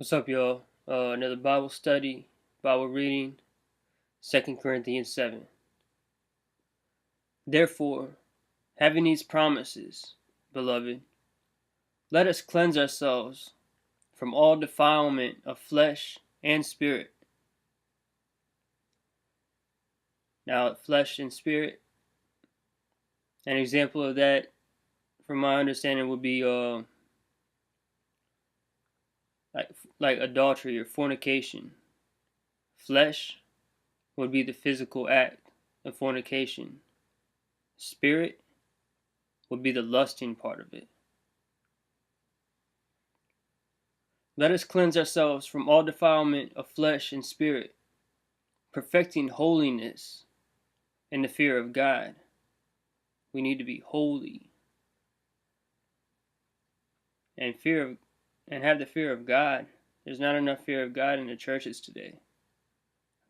What's up, y'all? Another Bible study, Bible reading, 2 Corinthians 7. Therefore, having these promises, beloved, let us cleanse ourselves from all defilement of flesh and spirit. Now, flesh and spirit, an example of that, from my understanding, would be like adultery or fornication. Flesh would be the physical act of fornication. Spirit would be the lusting part of it. Let us cleanse ourselves from all defilement of flesh and spirit, perfecting holiness in the fear of God. We need to be holy and have the fear of God. There's not enough fear of God in the churches today.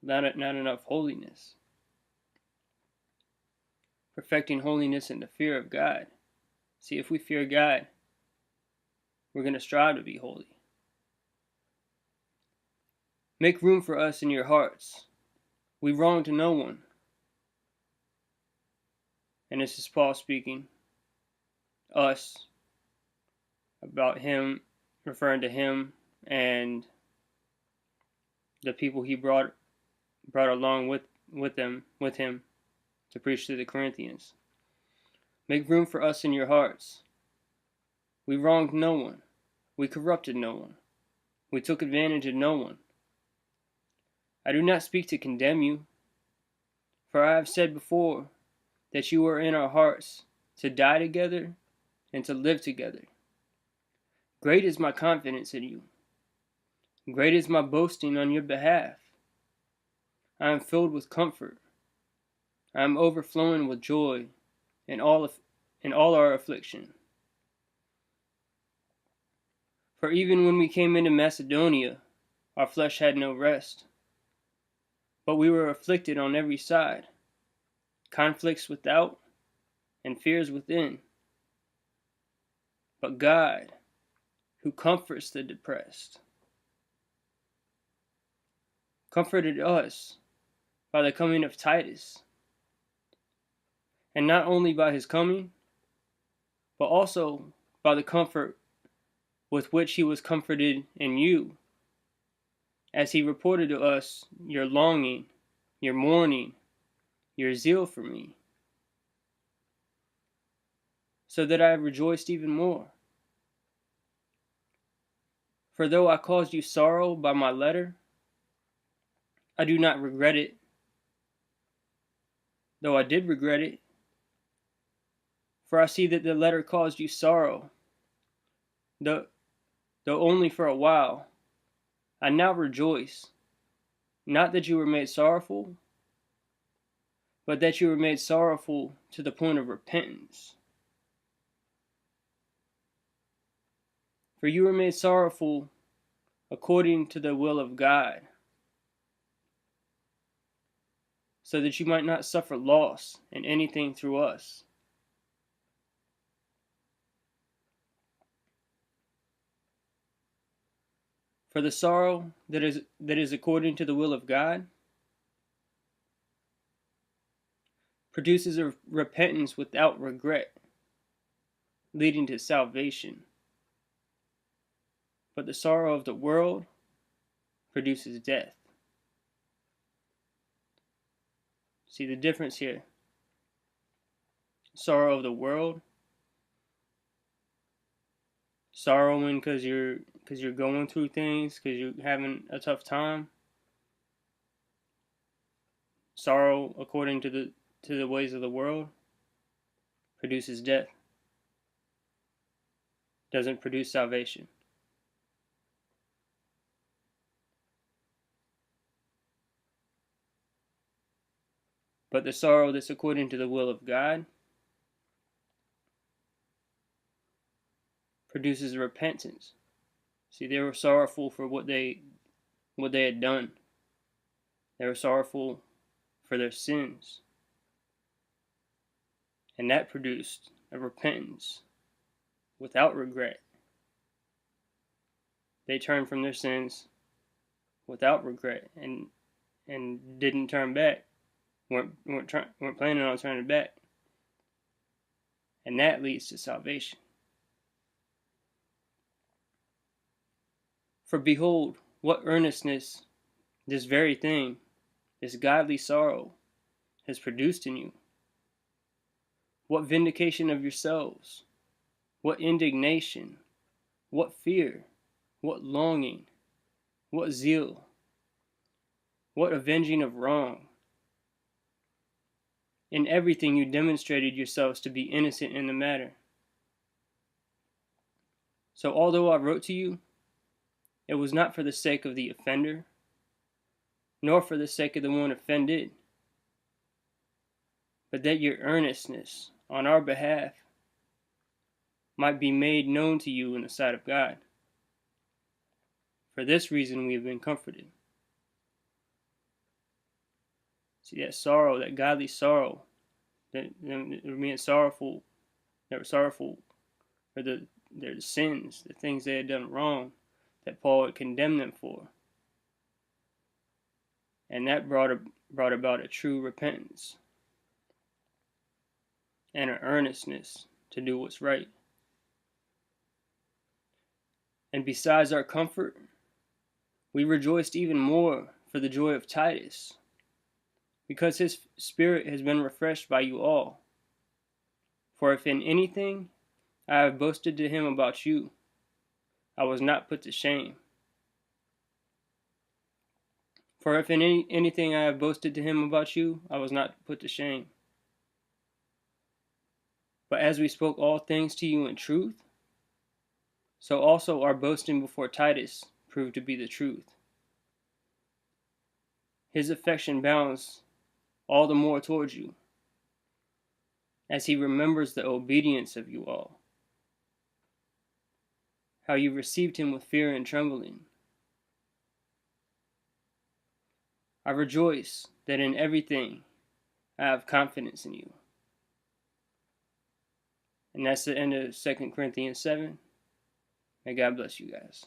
Not enough holiness. Perfecting holiness in the fear of God. See, if we fear God, we're going to strive to be holy. Make room for us in your hearts. We wronged no one. And this is Paul speaking. Us, about him, referring to him and the people he brought along with him to preach to the Corinthians. Make room for us in your hearts. We wronged no one. We corrupted no one. We took advantage of no one. I do not speak to condemn you, for I have said before that you are in our hearts to die together and to live together. Great is my confidence in you. Great is my boasting on your behalf. I am filled with comfort. I am overflowing with joy in all our affliction. For even when we came into Macedonia, our flesh had no rest, but we were afflicted on every side, conflicts without and fears within. But God, who comforts the depressed, comforted us by the coming of Titus, and not only by his coming, but also by the comfort with which he was comforted in you, as he reported to us your longing, your mourning, your zeal for me, so that I rejoiced even more. For though I caused you sorrow by my letter, I do not regret it, though I did regret it, for I see that the letter caused you sorrow, though only for a while. I now rejoice, not that you were made sorrowful, but that you were made sorrowful to the point of repentance. For you were made sorrowful according to the will of God, so that you might not suffer loss in anything through us. For the sorrow that is according to the will of God produces a repentance without regret, leading to salvation. But the sorrow of the world produces death. See the difference here? Sorrow of the world, sorrowing because you're going through things, because you're having a tough time. Sorrow according to the ways of the world produces death. Doesn't produce salvation. But the sorrow that's according to the will of God produces repentance. See, they were sorrowful for what they had done. They were sorrowful for their sins. And that produced a repentance without regret. they turned from their sins without regret and didn't turn back, weren't planning on turning back, and that leads to salvation. For behold, what earnestness this very thing, this godly sorrow, has produced in you. What vindication of yourselves, what indignation, what fear, what longing, what zeal, what avenging of wrong. In everything you demonstrated yourselves to be innocent in the matter. So although I wrote to you, it was not for the sake of the offender, nor for the sake of the one offended, but that your earnestness on our behalf might be made known to you in the sight of God. For this reason we have been comforted. See, that sorrow, that godly sorrow, that they were being sorrowful, they were sorrowful for their sins, the things they had done wrong, that Paul had condemned them for. And that brought about a true repentance and an earnestness to do what's right. And besides our comfort, we rejoiced even more for the joy of Titus, because his spirit has been refreshed by you all. For if in anything I have boasted to him about you, I was not put to shame. For if in anything I have boasted to him about you, I was not put to shame. But as we spoke all things to you in truth, so also our boasting before Titus proved to be the truth. His affection bounds all the more towards you, as he remembers the obedience of you all, how you received him with fear and trembling. I rejoice that in everything I have confidence in you. And that's the end of 2 Corinthians 7. May God bless you guys.